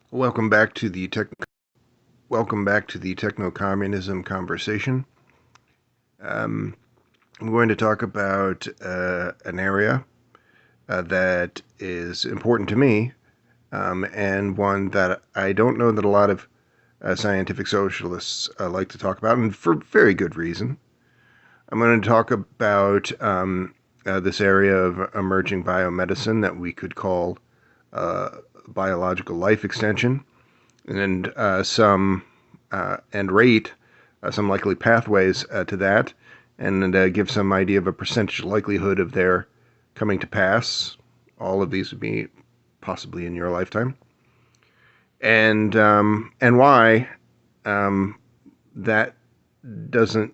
Welcome back to the techno-communism conversation. Um, I'm going to talk about an area that is important to me, and one that I don't know that a lot of scientific socialists like to talk about, and for very good reason. I'm going to talk about this area of emerging biomedicine that we could call uh, biological life extension, and rate some likely pathways to that, and give some idea of a percentage likelihood of their coming to pass. All of these would be possibly in your lifetime, and why that doesn't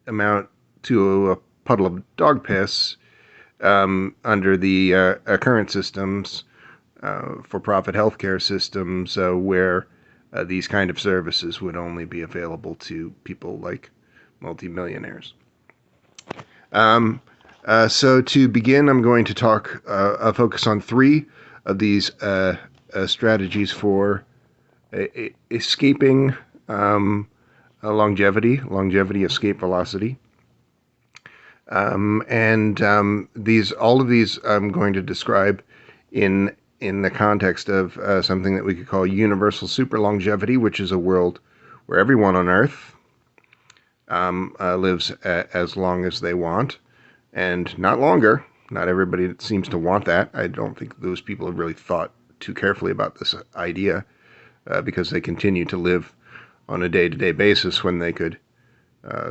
amount to a puddle of dog piss under the current systems, for-profit healthcare systems, where these kind of services would only be available to people like multimillionaires. So to begin, I'm going to focus on three of these strategies for escaping longevity, escape velocity. All of these I'm going to describe in the context of something that we could call universal superlongevity, which is a world where everyone on Earth lives as long as they want, and not longer. Not everybody seems to want that. I don't think those people have really thought too carefully about this idea, because they continue to live on a day-to-day basis when they could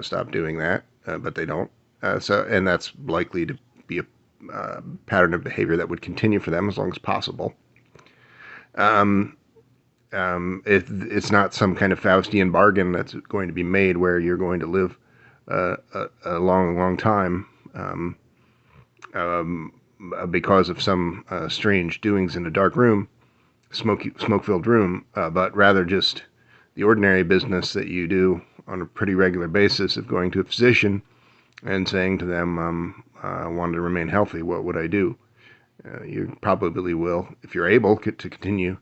stop doing that, but they don't. And that's likely to be a pattern of behavior that would continue for them as long as possible. It's not some kind of Faustian bargain that's going to be made where you're going to live a long time because of some strange doings in a dark room, smoke-filled room, but rather just the ordinary business that you do on a pretty regular basis of going to a physician and saying to them, I want to remain healthy, what would I do? You probably will, if you're able to continue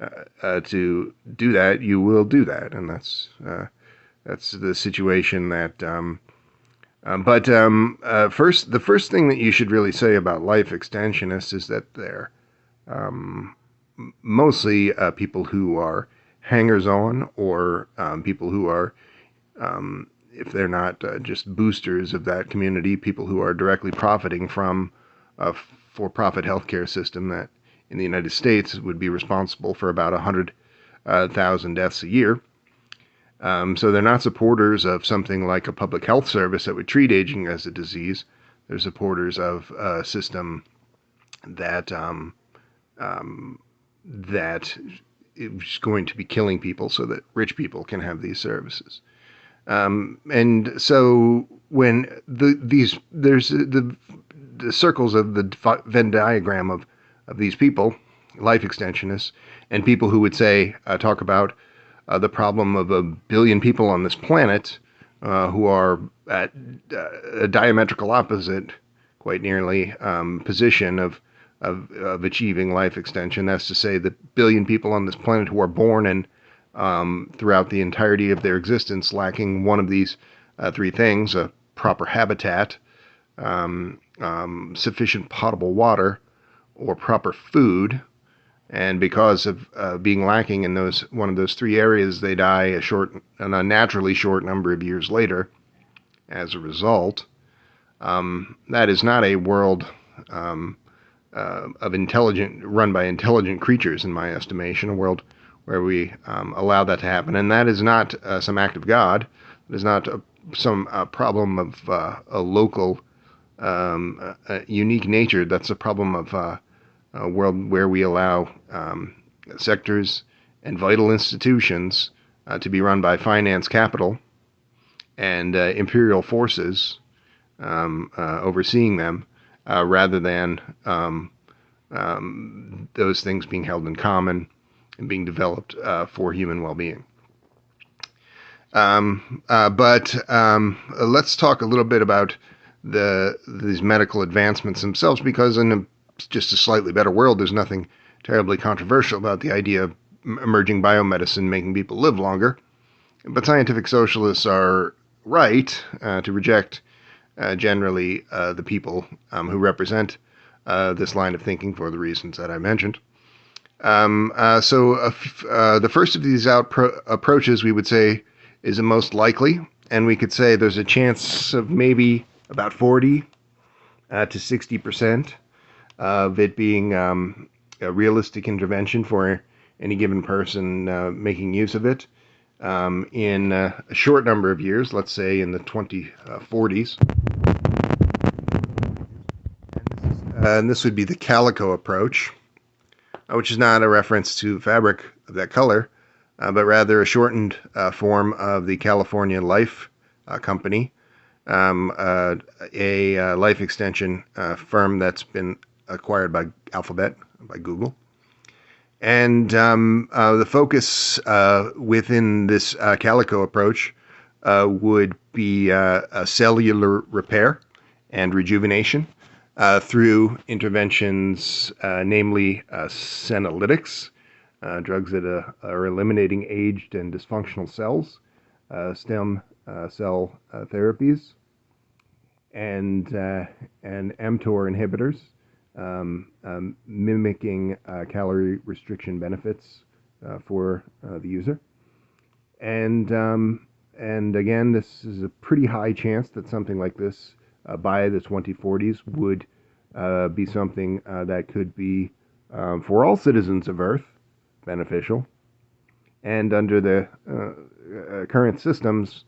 to do that, you will do that, and that's the situation that. The first thing that you should really say about life extensionists is that they're mostly people who are hangers-on, or people who are, if they're not just boosters of that community, people who are directly profiting from a for-profit healthcare system that in the United States would be responsible for about 100,000 deaths a year. So they're not supporters of something like a public health service that would treat aging as a disease. They're supporters of a system that that is going to be killing people so that rich people can have these services. And so when there's the circles of the Venn diagram of these people, life extensionists, and people who would say, talk about the problem of 1 billion people on this planet who are at a diametrical opposite, quite nearly, position of achieving life extension. That's to say, the 1 billion people on this planet who are born and throughout the entirety of their existence lacking one of these three things: a proper habitat, sufficient potable water, or proper food. And because of being lacking in one of those three areas, they die an unnaturally short number of years later as a result. That is not a world run by intelligent creatures, in my estimation, a world where we allow that to happen. And that is not some act of God. It is not some problem of a local, unique nature. That's a problem of a world where we allow sectors and vital institutions to be run by finance capital and imperial forces overseeing them, rather than those things being held in common and being developed for human well-being. Let's talk a little bit about these medical advancements themselves, because in just a slightly better world, there's nothing terribly controversial about the idea of emerging biomedicine making people live longer. But scientific socialists are right to reject generally the people who represent this line of thinking for the reasons that I mentioned. The first of these approaches we would say is the most likely, and we could say there's a chance of maybe about 40 to 60% of it being a realistic intervention for any given person making use of it in a short number of years, let's say in the 2040s. And this would be the Calico approach, which is not a reference to fabric of that color, but rather a shortened form of the California Life Company, a life extension firm that's been acquired by Alphabet, by Google. And the focus within this Calico approach would be cellular repair and rejuvenation through interventions, namely senolytics, drugs that are eliminating aged and dysfunctional cells, stem cell therapies, and mTOR inhibitors, mimicking calorie restriction benefits for the user. And again, this is a pretty high chance that something like this by the 2040s would be something that could be, for all citizens of Earth, beneficial. And under the current systems,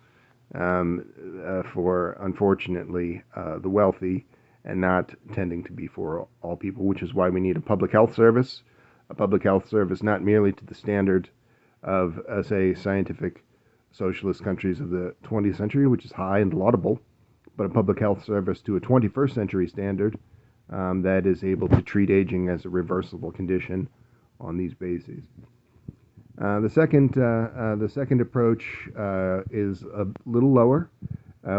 for, unfortunately, the wealthy, and not tending to be for all people, which is why we need a public health service not merely to the standard of, say, scientific socialist countries of the 20th century, which is high and laudable, but a public health service to a 21st century standard that is able to treat aging as a reversible condition on these bases. The second approach is a little lower.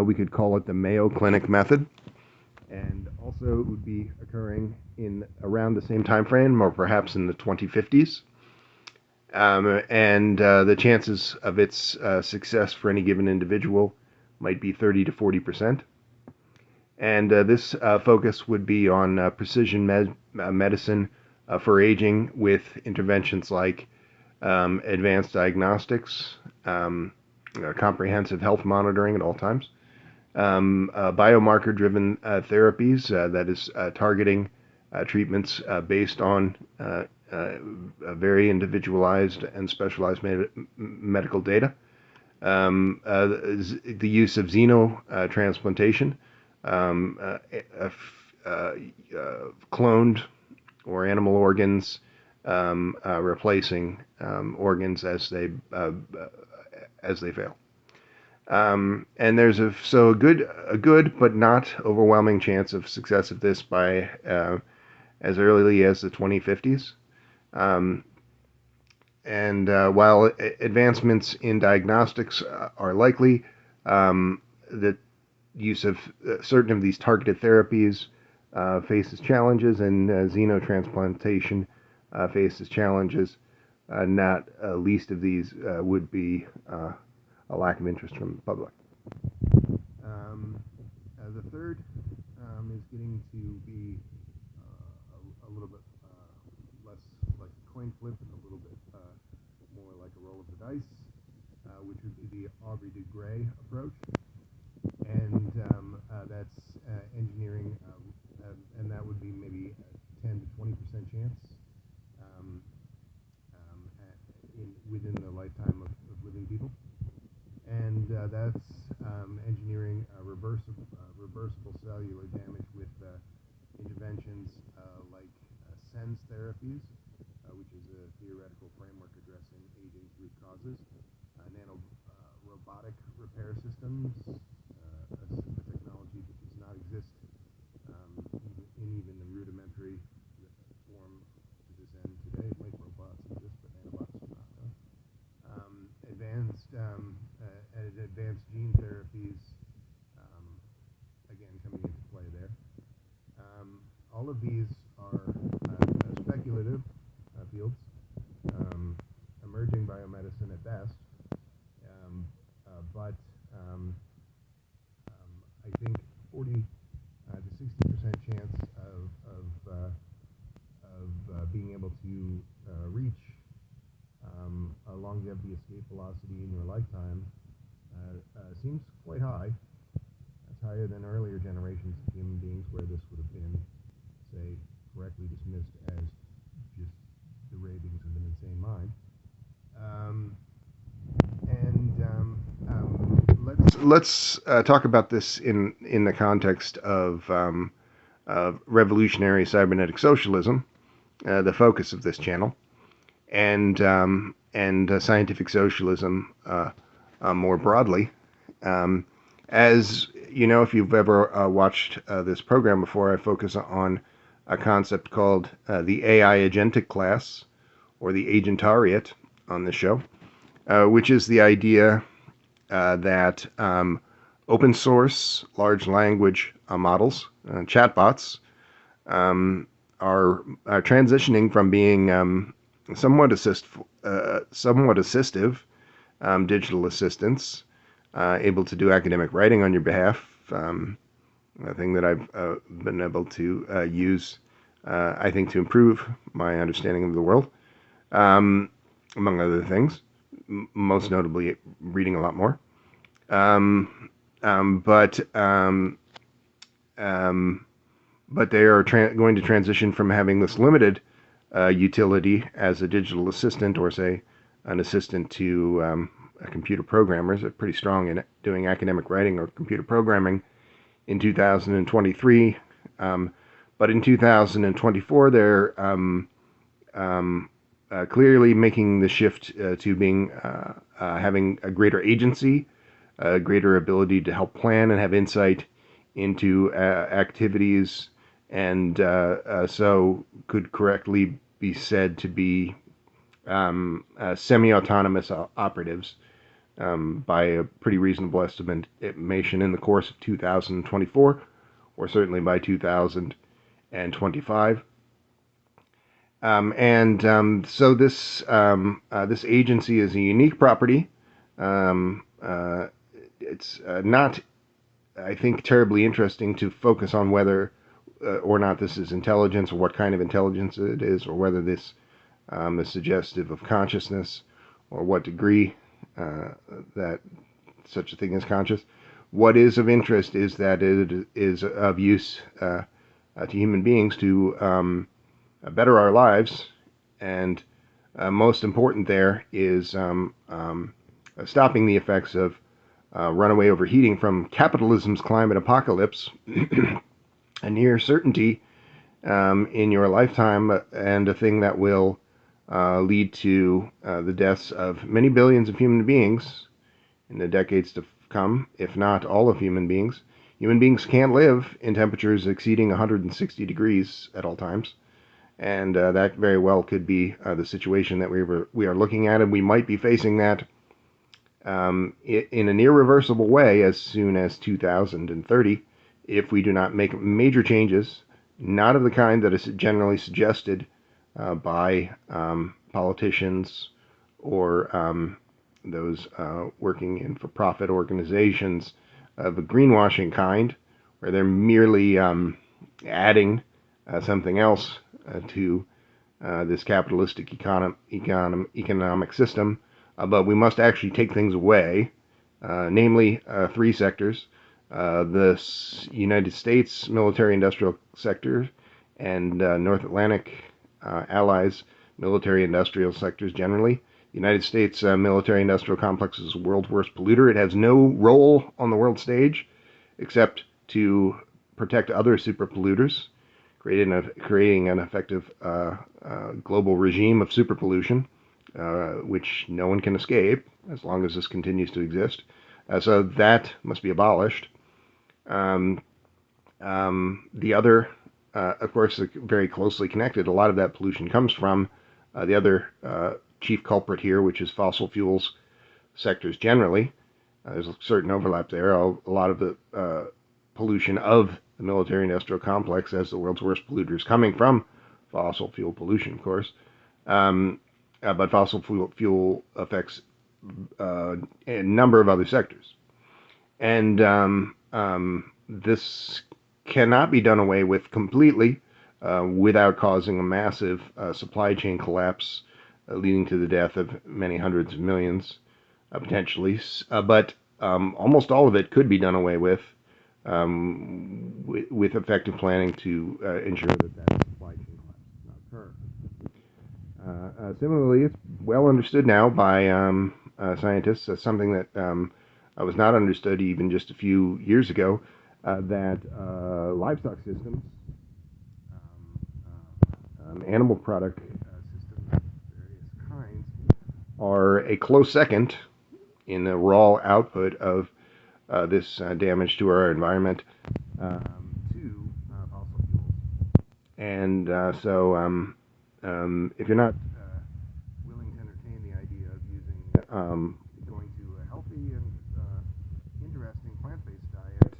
We could call it the Mayo Clinic method, and also it would be occurring in around the same time frame, or perhaps in the 2050s. And the chances of its success for any given individual might be 30 to 40%. And this focus would be on precision medicine for aging, with interventions like advanced diagnostics, comprehensive health monitoring at all times, biomarker-driven therapies, that is targeting treatments based on very individualized and specialized medical data, the use of xenotransplantation, cloned or animal organs replacing organs as they fail. And there's a good but not overwhelming chance of success of this by as early as the 2050s. While advancements in diagnostics are likely, the use of certain of these targeted therapies faces challenges, and xenotransplantation faces challenges. Not least of these would be a lack of interest from the public. The third is getting to be a little bit less like a coin flip and a little bit more like a roll of the dice, which would be the Aubrey de Grey approach. And that's engineering, and that would be maybe a 10 to 20% chance within the lifetime of living people. And that's engineering reversible cellular damage with interventions like SENS therapies, which is a theoretical framework addressing aging's root causes, robotic repair systems, a technology that does not exist in even the rudimentary form to this end today. Like robots exist, but nanobots do not. Advanced gene therapies, again, coming into play there. All of these are speculative fields, biomedicine at best. But I think 40 to 60% chance of being able to reach a longevity escape velocity in your lifetime seems quite high. That's higher than earlier generations of human beings, where this would have been, say, correctly dismissed as just the ravings of an insane mind. Let's talk about this in the context of revolutionary cybernetic socialism, the focus of this channel, and scientific socialism more broadly. As you know, if you've ever watched this program before, I focus on a concept called the AI agentic class, or the agentariat, on this show, which is the idea that open source large language models, chatbots, are transitioning from being somewhat assistive digital assistants, able to do academic writing on your behalf, a thing that I've been able to use, I think, to improve my understanding of the world, among other things, most notably reading a lot more. But they are going to transition from having this limited utility as a digital assistant, or say an assistant to computer programmers. They're pretty strong in doing academic writing or computer programming in 2023. But in 2024, they're clearly making the shift to being having a greater agency, a greater ability to help plan and have insight into activities, and so could correctly be said to be semi-autonomous operatives by a pretty reasonable estimation in the course of 2024, or certainly by 2025. So this agency is a unique property. It's not, I think, terribly interesting to focus on whether or not this is intelligence, or what kind of intelligence it is, or whether this is suggestive of consciousness, or what degree that such a thing is conscious. What is of interest is that it is of use to human beings to better our lives, and most important there is stopping the effects of runaway overheating from capitalism's climate apocalypse, a near certainty in your lifetime, and a thing that will lead to the deaths of many billions of human beings in the decades to come, if not all of human beings. Human beings can't live in temperatures exceeding 160 degrees at all times, and that very well could be the situation that we are looking at, and we might be facing that in an irreversible way as soon as 2030 if we do not make major changes, not of the kind that is generally suggested by politicians or those working in for-profit organizations of a greenwashing kind, where they're merely adding something else to this capitalistic economic system. But we must actually take things away, namely three sectors: the United States military-industrial sector and North Atlantic allies military-industrial sectors generally. The United States military-industrial complex is the world's worst polluter. It has no role on the world stage except to protect other super polluters, creating an effective global regime of super pollution, which no one can escape as long as this continues to exist. So that must be abolished. The other, of course, very closely connected. A lot of that pollution comes from the other chief culprit here, which is fossil fuels sectors generally. There's a certain overlap there. A lot of the pollution of the military-industrial complex as the world's worst polluters coming from fossil fuel pollution, of course. but fossil fuel affects a number of other sectors. And this cannot be done away with completely without causing a massive supply chain collapse, leading to the death of many hundreds of millions, potentially. But almost all of it could be done away with effective planning to ensure that supply chain collapse does not occur. Similarly, it's well understood now by scientists as something that was not understood even just a few years ago, that livestock systems, animal product systems of various kinds, are a close second in the raw output of this damage to our environment to fossil fuels. And if you're not willing to entertain the idea of using going to a healthy and interesting plant-based diet,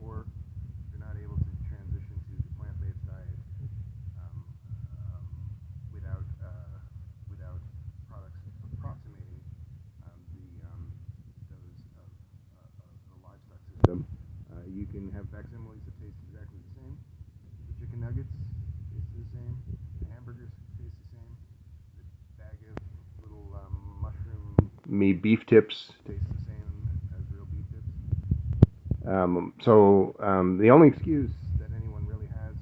or if you're not able to transition to the plant-based diet without without products approximating those of the livestock system, you can have facsimiles that taste exactly the same. The chicken nuggets taste the same. The hamburgers taste the same. The bag of little mushroom made beef tips taste the same as real beef tips. The only excuse that anyone really has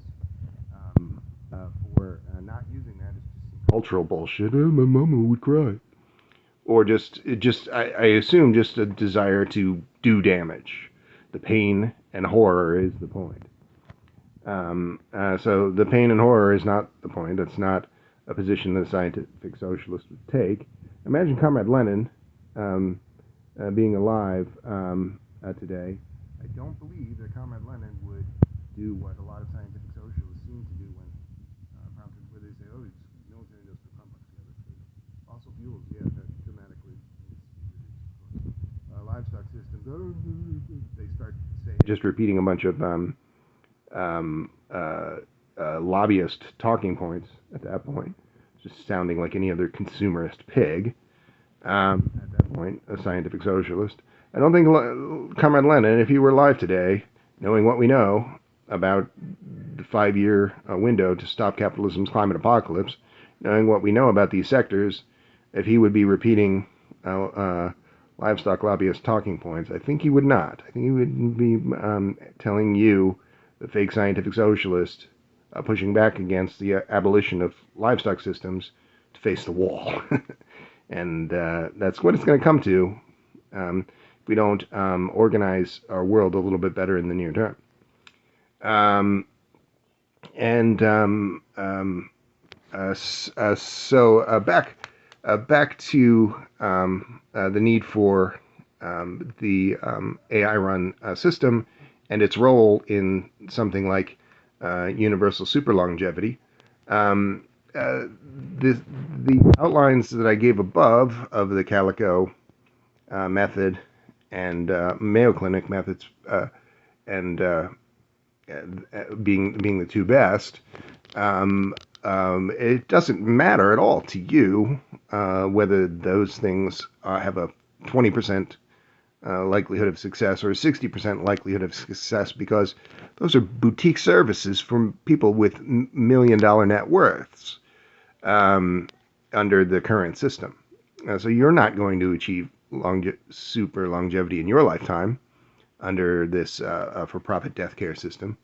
for not using that is just some cultural bullshit. Oh, my mama would cry. Or I assume just a desire to do damage. The pain and horror is the point. So the pain and horror is not the point. That's not a position that a scientific socialist would take. Imagine Comrade Lenin being alive today. I don't believe that Comrade Lenin would do what a lot of scientific socialists seem to do when prompted, where they say, "Oh, it's military-industrial complex." Yeah, that's good. Fossil fuels, yeah, that dramatically livestock systems. Oh, they start saying, just repeating a bunch of lobbyist talking points at that point, just sounding like any other consumerist pig. At that point, a scientific socialist. I don't think Comrade Lenin, if he were alive today, knowing what we know about the 5-year window to stop capitalism's climate apocalypse, knowing what we know about these sectors, if he would be repeating livestock lobbyist talking points, I think he would not. I think he would be telling you, the fake scientific socialist, pushing back against the abolition of livestock systems, to face the wall. And that's what it's going to come to if we don't organize our world a little bit better in the near term. Back to the need for the AI-run system and its role in something like universal superlongevity. The outlines that I gave above of the Calico method and Mayo Clinic methods, and being the two best, it doesn't matter at all to you whether those things have a 20% likelihood of success or a 60% likelihood of success, because those are boutique services from people with million-dollar net worths under the current system. So you're not going to achieve super longevity in your lifetime under this for-profit death care system.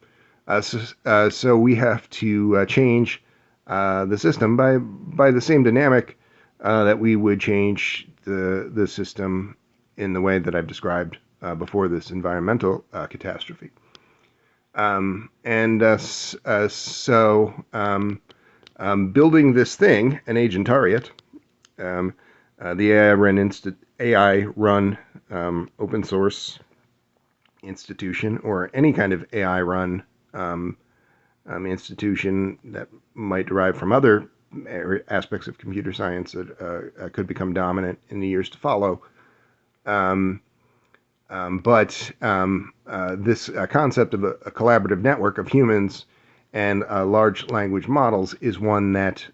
So we have to change the system by the same dynamic that we would change the system in the way that I've described before this environmental catastrophe. Building this thing, an agentariat, the AI-run open source institution, or any kind of AI-run institution that might derive from other aspects of computer science that could become dominant in the years to follow. This concept of a collaborative network of humans and large language models is one that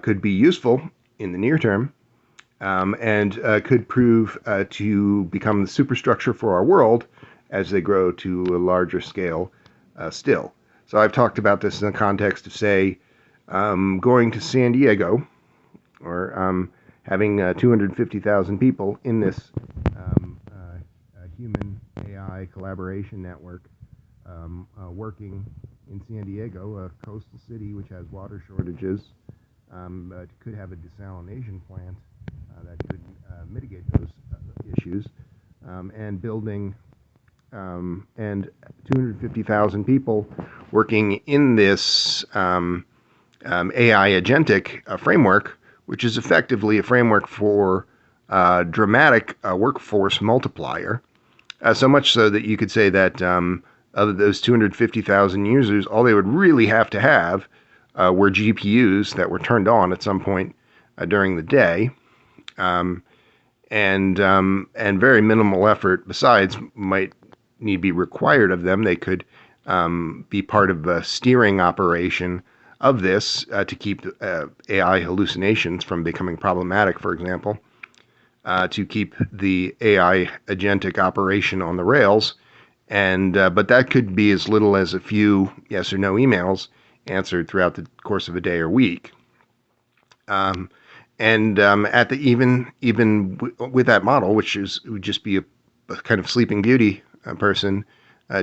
could be useful in the near term, and could prove to become the superstructure for our world as they grow to a larger scale still. So I've talked about this in the context of, say, going to San Diego, or having 250,000 people in this human AI collaboration network working in San Diego, a coastal city which has water shortages, could have a desalination plant that could mitigate those issues, and building and 250,000 people working in this AI agentic framework, which is effectively a framework for dramatic workforce multiplier. So much so that you could say that of those 250,000 users, all they would really have to have were GPUs that were turned on at some point during the day, and very minimal effort besides might need to be required of them. They could be part of a steering operation of this to keep AI hallucinations from becoming problematic, for example, to keep the AI agentic operation on the rails. And but that could be as little as a few yes or no emails answered throughout the course of a day or week. At the even with that model, which would just be a kind of Sleeping Beauty person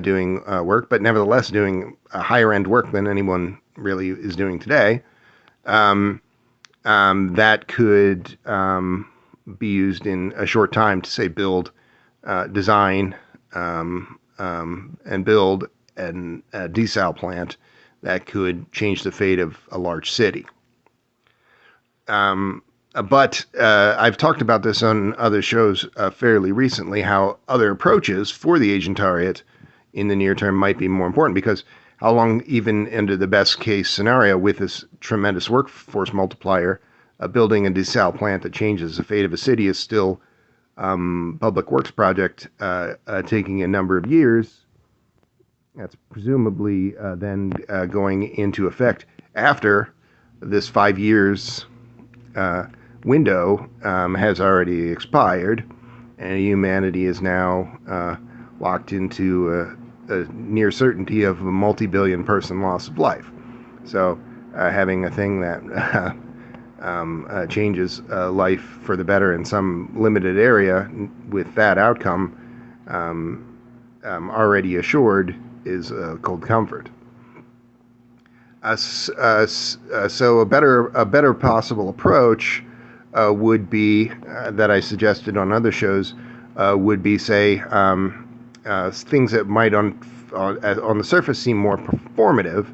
doing work, but nevertheless doing higher end work than anyone really is doing today, that could be used in a short time to, say, build, design, and build a desal plant that could change the fate of a large city. But I've talked about this on other shows fairly recently, how other approaches for the agentariate in the near term might be more important, because how long, even under the best case scenario with this tremendous workforce multiplier, building a desal plant that changes the fate of a city is still public works project taking a number of years. That's presumably then going into effect after this 5 years window has already expired, and humanity is now locked into a near certainty of a multi-billion person loss of life. So having a thing that changes life for the better in some limited area with that outcome already assured is cold comfort. So a better possible approach would be that I suggested on other shows would be, say, things that might on the surface seem more performative,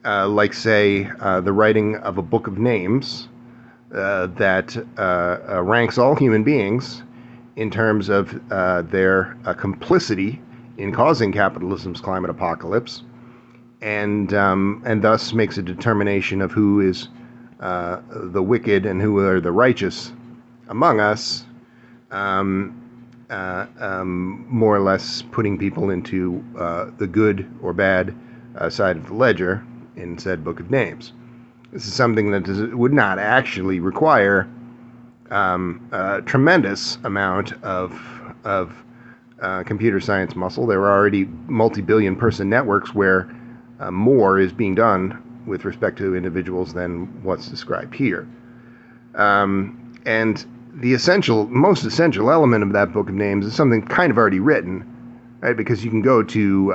like, say, the writing of a book of names that ranks all human beings in terms of their complicity in causing capitalism's climate apocalypse, and thus makes a determination of who is the wicked and who are the righteous among us, more or less putting people into the good or bad side of the ledger in said book of names. This is something that would not actually require a tremendous amount of computer science muscle. There are already multi-billion person networks where more is being done with respect to individuals than what's described here. And the most essential element of that book of names is something kind of already written, right? Because you can go to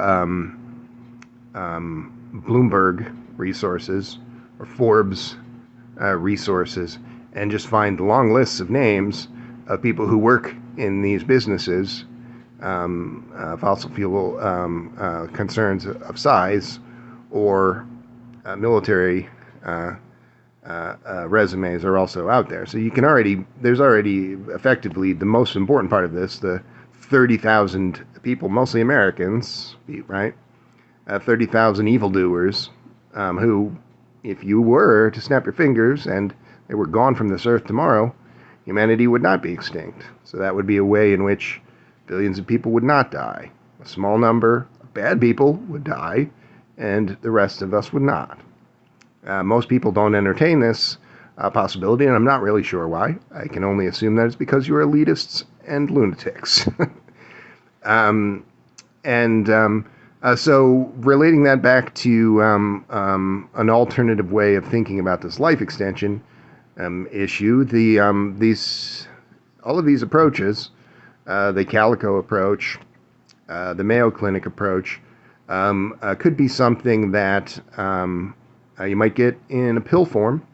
Bloomberg resources or Forbes resources and just find long lists of names of people who work in these businesses, fossil fuel concerns of size, or military resumes are also out there. So you can there's already effectively the most important part of this, the 30,000 people, mostly Americans, right? 30,000 evildoers who, if you were to snap your fingers and they were gone from this earth tomorrow, humanity would not be extinct. So that would be a way in which billions of people would not die. A small number of bad people would die, and the rest of us would not. Most people don't entertain this possibility, and I'm not really sure why. I can only assume that it's because you're elitists and lunatics. um, so relating that back to an alternative way of thinking about this life extension issue, all of these approaches, the Calico approach, the Mayo Clinic approach, could be something that you might get in a pill form,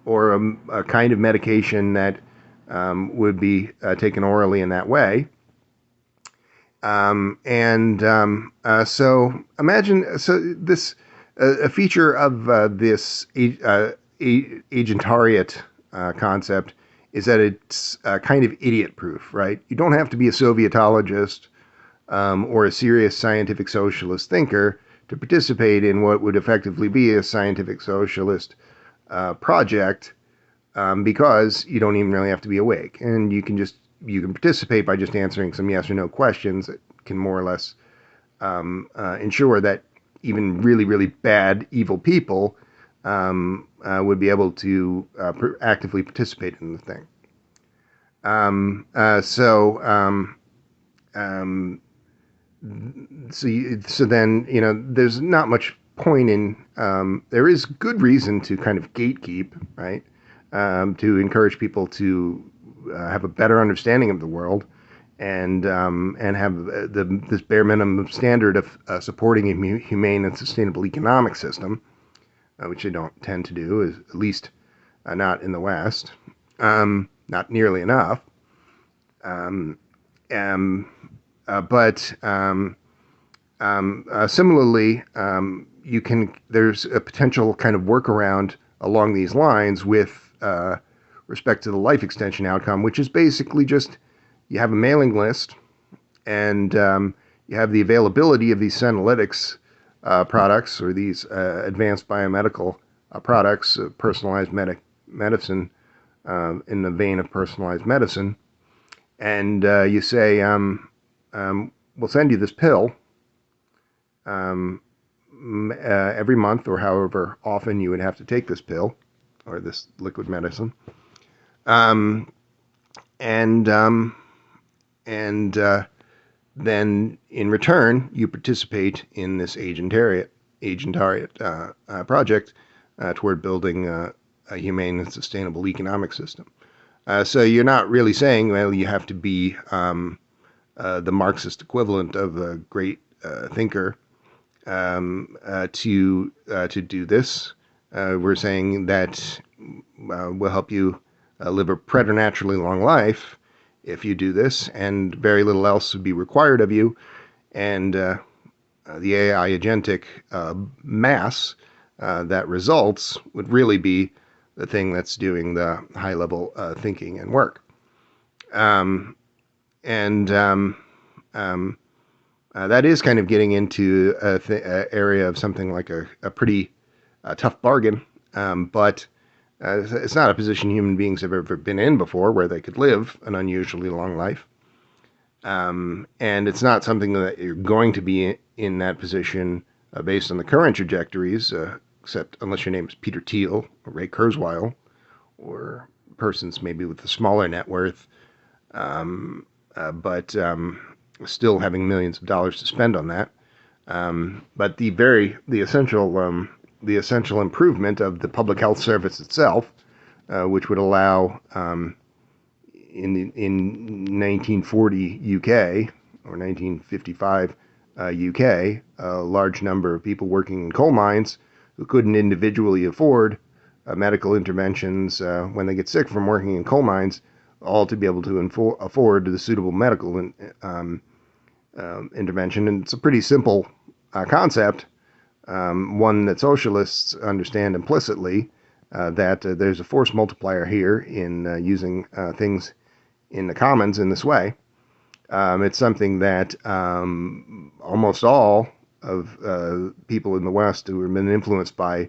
or a kind of medication that would be taken orally in that way. So imagine, this a feature of this agentariate concept is that it's kind of idiot-proof, right? You don't have to be a Sovietologist or a serious scientific socialist thinker to participate in what would effectively be a scientific socialist project, because you don't even really have to be awake, and you can participate by just answering some yes or no questions that can more or less ensure that even really, really bad, evil people would be able to actively participate in the thing. So then, there's not much point in, there is good reason to kind of gatekeep, right? To encourage people to have a better understanding of the world, and have this bare minimum standard of supporting a humane and sustainable economic system, which they don't tend to do, at least not in the West, not nearly enough. Similarly, there's a potential kind of workaround along these lines with respect to the life extension outcome, which is basically just you have a mailing list, and you have the availability of these senolytics products, or these advanced biomedical products, personalized medicine, in the vein of personalized medicine, and you say, we'll send you this pill every month, or however often you would have to take this pill or this liquid medicine, then in return you participate in this agentariate project toward building a humane and sustainable economic system. So you're not really saying, well, you have to be the Marxist equivalent of a great thinker to do this. We're saying that we'll help you live a preternaturally long life if you do this, and very little else would be required of you. And the AI agentic mass that results would really be the thing that's doing the high-level thinking and work. That is kind of getting into an area of something like a pretty tough bargain, but it's not a position human beings have ever been in before, where they could live an unusually long life. And it's not something that you're going to be in that position based on the current trajectories, except unless your name is Peter Thiel or Ray Kurzweil, or persons maybe with a smaller net worth, but still having millions of dollars to spend on that. But the essential improvement of the public health service itself, which would allow, in 1940 UK or 1955 UK, a large number of people working in coal mines who couldn't individually afford medical interventions when they get sick from working in coal mines, all to be able to afford the suitable medical intervention. And it's a pretty simple concept, one that socialists understand implicitly, that there's a force multiplier here in using things in the commons in this way. It's something that almost all of people in the West who have been influenced by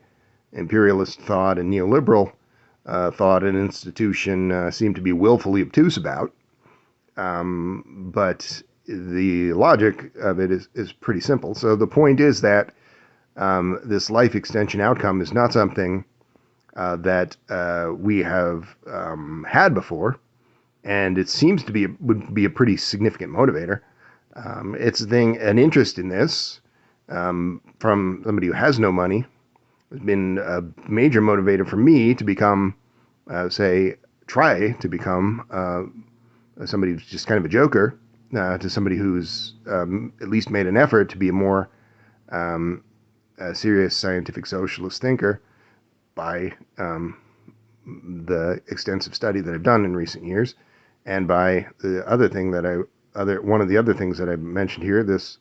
imperialist thought and neoliberal thought and institution seem to be willfully obtuse about. But the logic of it is pretty simple. So the point is that this life extension outcome is not something that we have had before, and it seems to be would be a pretty significant motivator. It's an interest in this from somebody who has no money has been a major motivator for me to become, try to become somebody who's just kind of a joker, to somebody who's at least made an effort to be a more a serious scientific socialist thinker by the extensive study that I've done in recent years, and by the other thing that one of the other things that I mentioned here, this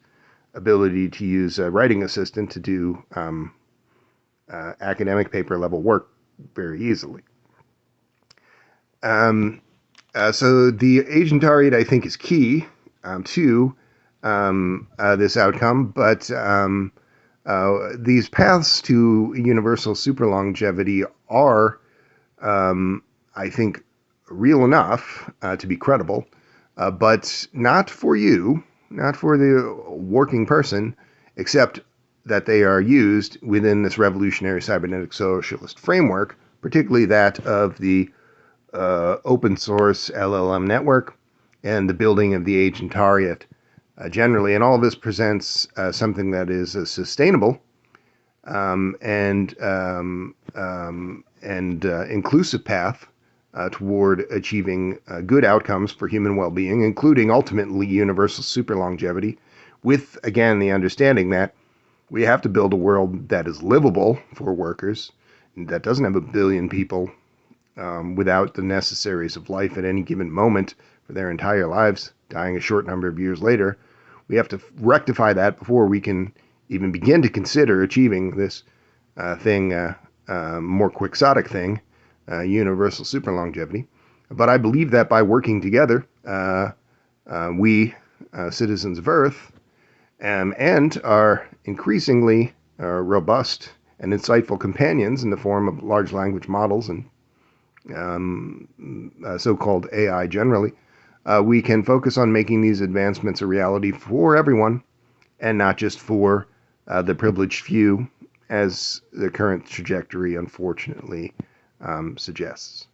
ability to use a writing assistant to do academic paper level work very easily. So the agent target, I think, is key to this outcome, but these paths to universal superlongevity are, I think, real enough to be credible, but not for you, not for the working person, except that they are used within this revolutionary cybernetic socialist framework, particularly that of the open source LLM network and the building of the agent target generally. And all of this presents something that is a sustainable and inclusive path toward achieving good outcomes for human well-being, including ultimately universal superlongevity, with, again, the understanding that we have to build a world that is livable for workers, that doesn't have a billion people without the necessaries of life at any given moment for their entire lives, dying a short number of years later. We have to rectify that before we can even begin to consider achieving this more quixotic thing, universal superlongevity. But I believe that by working together, we, citizens of Earth, and our increasingly robust and insightful companions in the form of large language models and so-called AI generally, we can focus on making these advancements a reality for everyone and not just for the privileged few, as the current trajectory unfortunately suggests.